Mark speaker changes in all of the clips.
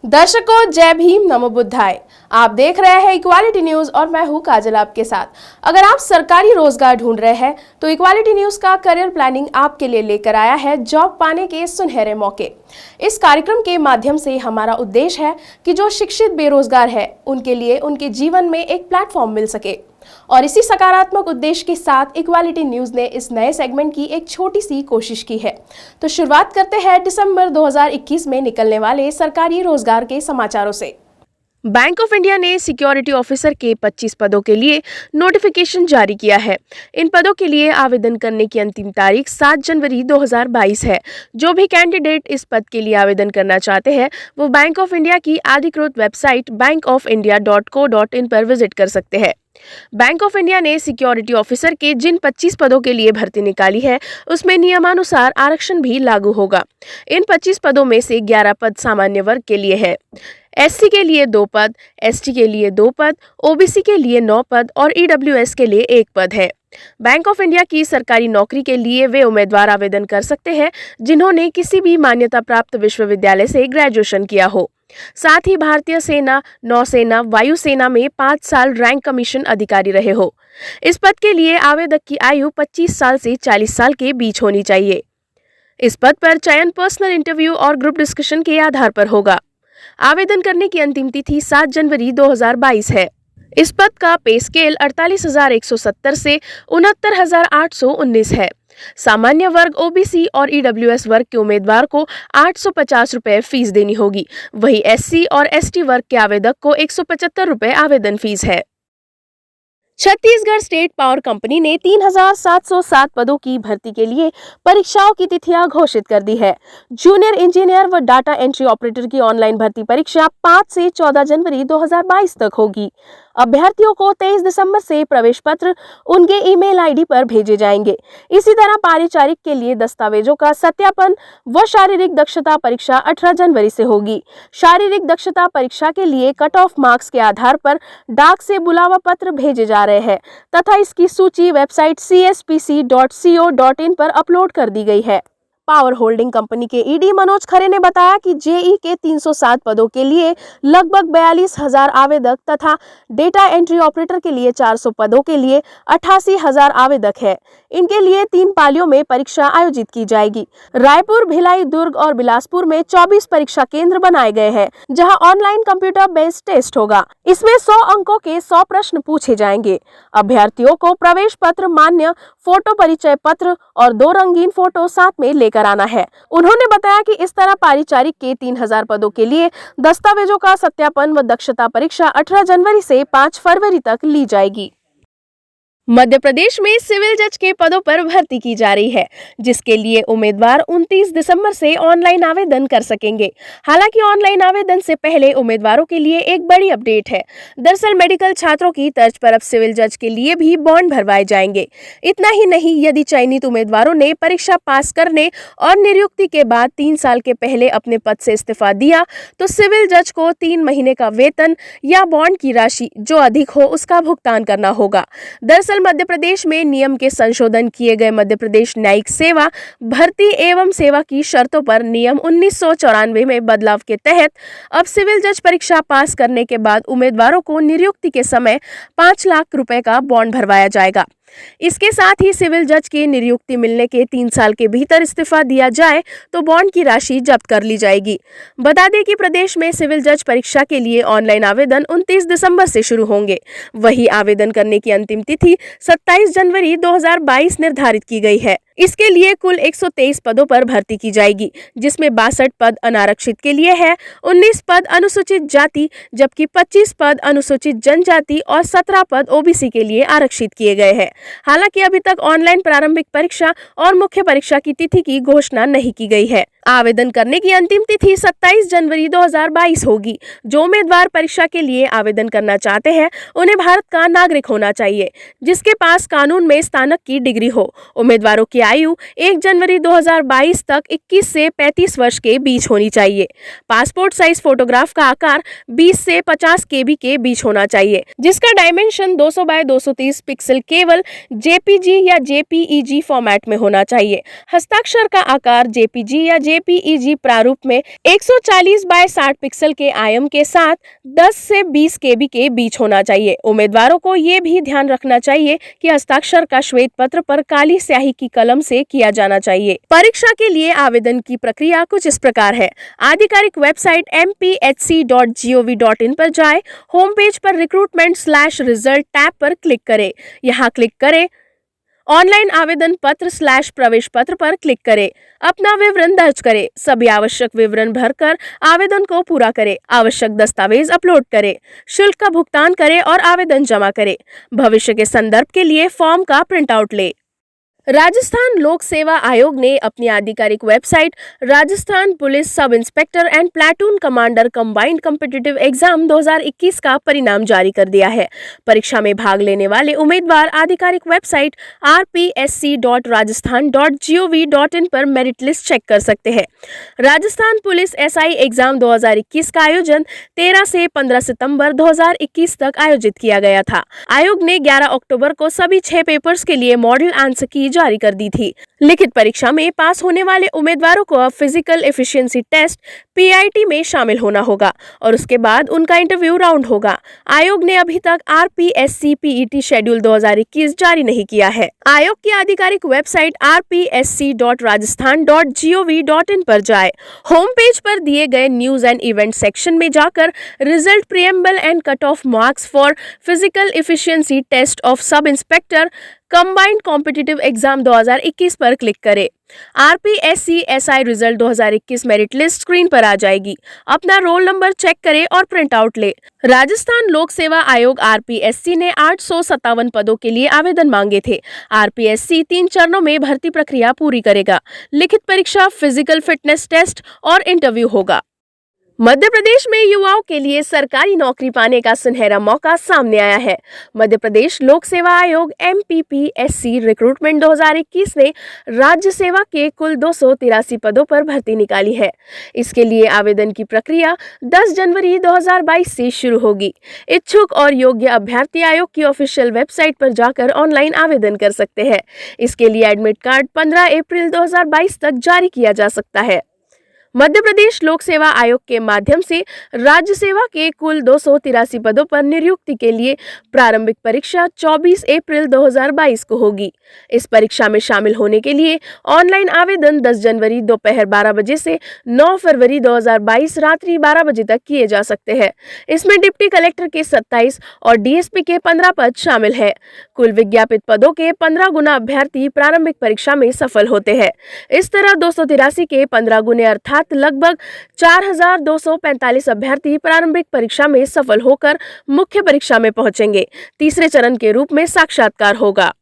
Speaker 1: दर्शकों, जय भीम, नमो बुद्धाय। आप देख रहे हैं इक्वालिटी न्यूज और मैं हूं काजल आपके साथ। अगर आप सरकारी रोजगार ढूंढ रहे हैं तो इक्वालिटी न्यूज का करियर प्लानिंग आपके लिए लेकर आया है जॉब पाने के सुनहरे मौके। इस कार्यक्रम के माध्यम से हमारा उद्देश्य है कि जो शिक्षित बेरोजगार है उनके लिए उनके जीवन में एक प्लेटफॉर्म मिल सके। और इसी सकारात्मक उद्देश्य के साथ इक्वालिटी न्यूज ने इस नए सेगमेंट की एक छोटी सी कोशिश की है। तो शुरुआत करते हैं दिसंबर 2021 में निकलने वाले सरकारी रोजगार के समाचारों से। बैंक ऑफ इंडिया ने सिक्योरिटी ऑफिसर के 25 पदों के लिए नोटिफिकेशन जारी किया है। इन पदों के लिए आवेदन करने की अंतिम तारीख 7 जनवरी 2022 है। जो भी कैंडिडेट इस पद के लिए आवेदन करना चाहते हैं वो बैंक ऑफ इंडिया की अधिकृत वेबसाइट bankofindia.co.in पर विजिट कर सकते हैं। बैंक ऑफ इंडिया ने सिक्योरिटी ऑफिसर के जिन 25 पदों के लिए भर्ती निकाली है उसमें नियमानुसार आरक्षण भी लागू होगा। इन 25 पदों में से 11 पद सामान्य वर्ग के लिए है। एससी के लिए 2 पद, एसटी के लिए 2 पद, ओबीसी के लिए 9 पद और ईडब्ल्यूएस के लिए 1 पद है। बैंक ऑफ इंडिया की सरकारी नौकरी के लिए वे उम्मीदवार आवेदन कर सकते हैं जिन्होंने किसी भी मान्यता प्राप्त विश्वविद्यालय से ग्रेजुएशन किया हो। साथ ही भारतीय सेना, नौसेना, वायुसेना में 5 साल रैंक कमीशन अधिकारी रहे हो। इस पद के लिए आवेदक की आयु 25 साल से 40 साल के बीच होनी चाहिए। इस पद पर चयन पर्सनल इंटरव्यू और ग्रुप डिस्कशन के आधार पर होगा। आवेदन करने की अंतिम तिथि 7 जनवरी 2022 है। इस पद का पे स्केल 48,170 से 69,819 है। सामान्य वर्ग, ओबीसी और ईडब्ल्यूएस वर्ग के उम्मीदवार को 850 रुपए फीस देनी होगी। वहीं एससी और एसटी वर्ग के आवेदक को 175 रुपए आवेदन फीस है। छत्तीसगढ़ स्टेट पावर कंपनी ने 3,707 पदों की भर्ती के लिए परीक्षाओं की तिथियां घोषित कर दी है। जूनियर इंजीनियर व डाटा एंट्री ऑपरेटर की ऑनलाइन भर्ती परीक्षा 5 से 14 जनवरी 2022 तक होगी। अभ्यर्थियों को 23 दिसंबर से प्रवेश पत्र उनके ईमेल आईडी पर भेजे जाएंगे। इसी तरह पारिचारिक के लिए दस्तावेजों का सत्यापन व शारीरिक दक्षता परीक्षा 18 जनवरी से होगी। शारीरिक दक्षता परीक्षा के लिए कट ऑफ मार्क्स के आधार पर डाक से बुलावा पत्र भेजे जा रहे हैं तथा इसकी सूची वेबसाइट cspc.co.in पर अपलोड कर दी गई है। पावर होल्डिंग कंपनी के ईडी मनोज खरे ने बताया कि जेई के 307 पदों के लिए लगभग 42,000 आवेदक तथा डेटा एंट्री ऑपरेटर के लिए 400 पदों के लिए 88,000 आवेदक है। इनके लिए 3 पालियों में परीक्षा आयोजित की जाएगी। रायपुर, भिलाई, दुर्ग और बिलासपुर में 24 परीक्षा केंद्र बनाए गए हैं जहां ऑनलाइन कंप्यूटर बेस्ड टेस्ट होगा। इसमें 100 अंकों के 100 प्रश्न पूछे जाएंगे। अभ्यर्थियों को प्रवेश पत्र, मान्य फोटो परिचय पत्र और 2 रंगीन फोटो साथ में लेकर आना है। उन्होंने बताया कि इस तरह पारिचारिक के 3,000 पदों के लिए दस्तावेजों का सत्यापन व दक्षता परीक्षा 18 जनवरी से 5 फरवरी तक ली जाएगी। मध्य प्रदेश में सिविल जज के पदों पर भर्ती की जा रही है जिसके लिए उम्मीदवार 29 दिसंबर से ऑनलाइन आवेदन कर सकेंगे। हालांकि ऑनलाइन आवेदन से पहले उम्मीदवारों के लिए एक बड़ी अपडेट है। दरअसल मेडिकल छात्रों की तर्ज पर अब सिविल जज के लिए भी बॉन्ड भरवाए जाएंगे। इतना ही नहीं, यदि चयनित उम्मीदवारों ने परीक्षा पास करने और नियुक्ति के बाद 3 साल के पहले अपने पद से इस्तीफा दिया तो सिविल जज को 3 महीने का वेतन या बॉन्ड की राशि जो अधिक हो उसका भुगतान करना होगा। दरअसल मध्य प्रदेश में नियम के संशोधन किए गए मध्य प्रदेश न्यायिक सेवा भर्ती एवं सेवा की शर्तों पर नियम 1994 में बदलाव के तहत अब सिविल जज परीक्षा पास करने के बाद उम्मीदवारों को नियुक्ति के समय 5 लाख रुपए का बॉन्ड भरवाया जाएगा। इसके साथ ही सिविल जज की नियुक्ति मिलने के 3 साल के भीतर इस्तीफा दिया जाए तो बॉन्ड की राशि जब्त कर ली जाएगी। बता दें कि प्रदेश में सिविल जज परीक्षा के लिए ऑनलाइन आवेदन 29 दिसंबर से शुरू होंगे। वही आवेदन करने की अंतिम तिथि 27 जनवरी 2022 निर्धारित की गई है। इसके लिए कुल 123 पदों पर भर्ती की जाएगी जिसमें 62 पद अनारक्षित के लिए है, 19 पद अनुसूचित जाति जबकि 25 पद अनुसूचित जनजाति और 17 पद ओबीसी के लिए आरक्षित किए गए हैं। हालांकि अभी तक ऑनलाइन प्रारंभिक परीक्षा और मुख्य परीक्षा की तिथि की घोषणा नहीं की गई है। आवेदन करने की अंतिम तिथि 27 जनवरी 2022 होगी। जो उम्मीदवार परीक्षा के लिए आवेदन करना चाहते हैं उन्हें भारत का नागरिक होना चाहिए जिसके पास कानून में स्नातक की डिग्री हो। उम्मीदवारों की आयु 1 जनवरी 2022 तक 21 से 35 वर्ष के बीच होनी चाहिए। पासपोर्ट साइज फोटोग्राफ का आकार 20 से 50 KB के बीच होना चाहिए जिसका डायमेंशन 200 बाय 230 पिक्सल केवल JPG या JPEG फॉर्मेट में होना चाहिए। हस्ताक्षर का आकार JPG या JPEG प्रारूप में 140 बाय 60 पिक्सल के आयाम के साथ 10 से 20 KB के बीच होना चाहिए। उम्मीदवारों को ये भी ध्यान रखना चाहिए कि हस्ताक्षर का श्वेत पत्र पर काली स्याही की कलम से किया जाना चाहिए। परीक्षा के लिए आवेदन की प्रक्रिया कुछ इस प्रकार है। आधिकारिक वेबसाइट mpHC.gov.in पर जाए, होम पेज पर रिक्रूटमेंट/रिजल्ट टैब पर क्लिक करें। यहाँ क्लिक करें, ऑनलाइन आवेदन पत्र/प्रवेश पत्र पर क्लिक करें, अपना विवरण दर्ज करें, सभी आवश्यक विवरण भरकर आवेदन को पूरा करें, आवश्यक दस्तावेज अपलोड करें, शुल्क का भुगतान करें और आवेदन जमा करें। भविष्य के संदर्भ के लिए फॉर्म का प्रिंट आउट लें। राजस्थान लोक सेवा आयोग ने अपनी आधिकारिक website Rajasthan police sub inspector and platoon commander combined competitive exam 2021 का परिणाम जारी कर दिया है। परीक्षा में भाग लेने वाले उम्मीदवार आधिकारिक वेबसाइट rpsc.rajasthan.gov.in पर मेरिट लिस्ट चेक कर सकते हैं। राजस्थान पुलिस SI एग्जाम 2021 का आयोजन 13 से 15 सितंबर 2021 तक आयोजित किया गया था। आयोग ने 11 अक्टूबर को सभी 6 पेपर्स के लिए मॉडल आंसर की जारी कर दी थी। लिखित परीक्षा में पास होने वाले उम्मीदवारों को अब फिजिकल एफिशिएंसी टेस्ट PIT में शामिल होना होगा और उसके बाद उनका इंटरव्यू राउंड होगा। आयोग ने अभी तक RPSC PET शेड्यूल 2021 जारी नहीं किया है। आयोग की आधिकारिक वेबसाइट rpsc.rajasthan.gov.in पर जाए, होम पेज पर दिए गए न्यूज एंड इवेंट सेक्शन में जाकर result preamble and cut off marks for physical efficiency test of sub inspector combined competitive exam 2021 पर क्लिक करें। RPSC SI result 2021 merit list screen पर आ जाएगी। अपना रोल नंबर चेक करें और प्रिंट आउट ले। राजस्थान लोक सेवा आयोग RPSC ने 857 पदों के लिए आवेदन मांगे थे। RPSC 3 चरणों में भर्ती प्रक्रिया पूरी करेगा। लिखित परीक्षा, फिजिकल फिटनेस टेस्ट और इंटरव्यू होगा। मध्य प्रदेश में युवाओं के लिए सरकारी नौकरी पाने का सुनहरा मौका सामने आया है। मध्य प्रदेश लोक सेवा आयोग MPPSC रिक्रूटमेंट 2021 ने राज्य सेवा के कुल 283 पदों पर भर्ती निकाली है। इसके लिए आवेदन की प्रक्रिया 10 जनवरी 2022 से शुरू होगी। इच्छुक और योग्य अभ्यर्थी आयोग की ऑफिशियल वेबसाइट पर जाकर ऑनलाइन आवेदन कर सकते हैं। इसके लिए एडमिट कार्ड 15 अप्रैल 2022 तक जारी किया जा सकता है। मध्य प्रदेश लोक सेवा आयोग के माध्यम से राज्य सेवा के कुल 283 पदों पर नियुक्ति के लिए प्रारंभिक परीक्षा 24 अप्रैल 2022 को होगी। इस परीक्षा में शामिल होने के लिए ऑनलाइन आवेदन 10 जनवरी दोपहर 12 बजे से 9 फरवरी 2022 रात्रि 12 बजे तक किए जा सकते हैं। इसमें डिप्टी कलेक्टर के 27 और DSP के 15 पद शामिल है। कुल विज्ञापित पदों के 15 गुना अभ्यर्थी प्रारंभिक परीक्षा में सफल होते हैं। इस तरह 283 के 15 गुने अर्थात लगभग 4245 अभ्यर्थी प्रारंभिक परीक्षा में सफल होकर मुख्य परीक्षा में पहुंचेंगे। तीसरे चरण के रूप में साक्षात्कार होगा।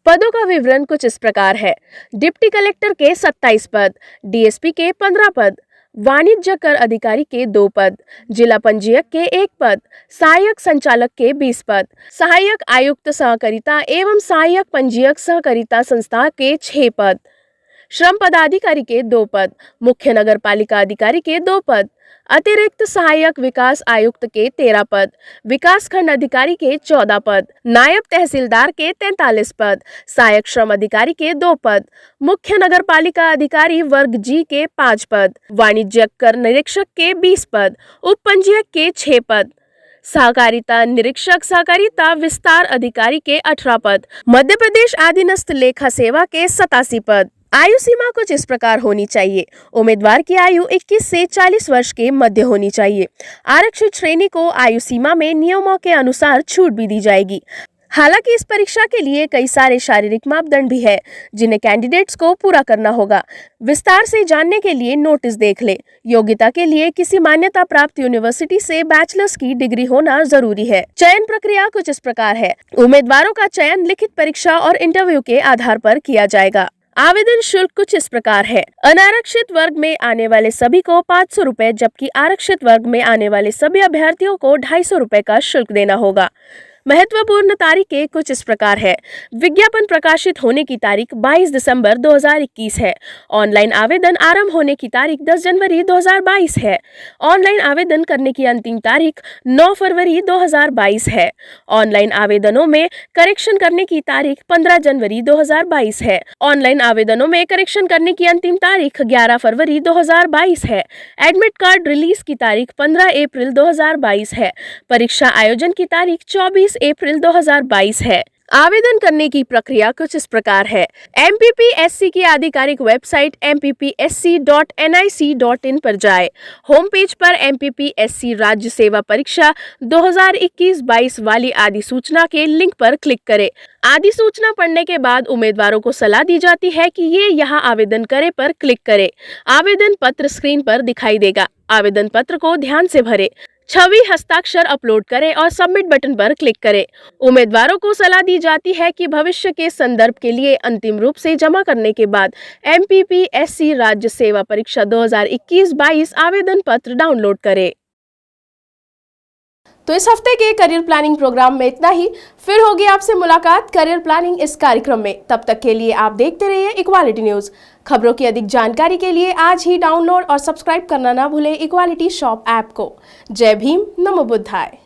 Speaker 1: पदों का विवरण कुछ इस प्रकार है। डिप्टी कलेक्टर के 27 पद, DSP के 15 पद, वाणिज्य कर अधिकारी के 2 पद, जिला पंजीयक के 1 पद, सहायक संचालक के 20 पद, सहायक आयुक्त सहकारिता एवं सहायक पंजीयक सहकारिता संस्था के 6 पद, श्रम पदाधिकारी के 2 पद, मुख्य नगर पालिका अधिकारी के 2 पद, अतिरिक्त सहायक विकास आयुक्त के 13 पद, विकास खंड अधिकारी के 14 पद, नायब तहसीलदार के 43 पद, सहायक श्रम अधिकारी के 2 पद, मुख्य नगर पालिका अधिकारी वर्ग G के 5 पद, वाणिज्यिक कर निरीक्षक के 20 पद, उप पंजीयक के 6 पद, सहकारिता निरीक्षक सहकारिता विस्तार अधिकारी के 18 पद, मध्य प्रदेश अधीनस्थ लेखा सेवा के 87 पद। आयु सीमा कुछ इस प्रकार होनी चाहिए। उम्मीदवार की आयु 21 से 40 वर्ष के मध्य होनी चाहिए। आरक्षित श्रेणी को आयु सीमा में नियमों के अनुसार छूट भी दी जाएगी। हालांकि इस परीक्षा के लिए कई सारे शारीरिक मापदंड भी है जिन्हें कैंडिडेट्स को पूरा करना होगा। विस्तार से जानने के लिए नोटिस देख ले। योग्यता के लिए किसी मान्यता प्राप्त यूनिवर्सिटी से बैचलर्स की डिग्री होना जरूरी है। चयन प्रक्रिया कुछ इस प्रकार है। उम्मीदवारों का चयन लिखित परीक्षा और इंटरव्यू के आधार पर किया जाएगा। आवेदन शुल्क कुछ इस प्रकार है। अनारक्षित वर्ग में आने वाले सभी को 500 रुपए, जबकि आरक्षित वर्ग में आने वाले सभी अभ्यर्थियों को 250 रुपए का शुल्क देना होगा। महत्वपूर्ण तारीखें कुछ इस प्रकार है। विज्ञापन प्रकाशित होने की तारीख 22 दिसंबर 2021 है। ऑनलाइन आवेदन आरंभ होने की तारीख 10 जनवरी 2022 है। ऑनलाइन आवेदन करने की अंतिम तारीख 9 फरवरी 2022 है। ऑनलाइन आवेदनों में करेक्शन करने की तारीख 15 जनवरी 2022 है। ऑनलाइन आवेदनों में करेक्शन करने की अंतिम तारीख 11 फरवरी 2022 है। एडमिट कार्ड रिलीज की तारीख 15 अप्रैल 2022 है। परीक्षा आयोजन की तारीख 24 अप्रैल 2022 है। आवेदन करने की प्रक्रिया कुछ इस प्रकार है। MPPSC की आधिकारिक वेबसाइट mppsc.nic.in पर जाए। होम पेज पर MPPSC राज्य सेवा परीक्षा 2021-22 वाली अधिसूचना के लिंक पर क्लिक करें। अधिसूचना पढ़ने के बाद उम्मीदवारों को सलाह दी जाती है कि ये यहाँ आवेदन करें पर क्लिक करें। आवेदन पत्र स्क्रीन पर दिखाई देगा। आवेदन पत्र को ध्यान से भरें। छवि हस्ताक्षर अपलोड करें और सबमिट बटन पर क्लिक करें। उम्मीदवारों को सलाह दी जाती है कि भविष्य के संदर्भ के लिए अंतिम रूप से जमा करने के बाद MPPSC राज्य सेवा परीक्षा 2021-22 आवेदन पत्र डाउनलोड करें। तो इस हफ्ते के करियर प्लानिंग प्रोग्राम में इतना ही। फिर होगी आपसे मुलाकात करियर प्लानिंग इस कार्यक्रम में। तब तक के लिए आप देखते रहिए इक्वालिटी न्यूज। खबरों की अधिक जानकारी के लिए आज ही डाउनलोड और सब्सक्राइब करना ना भूलें इक्वालिटी शॉप ऐप को। जय भीम, नमो बुद्धाय।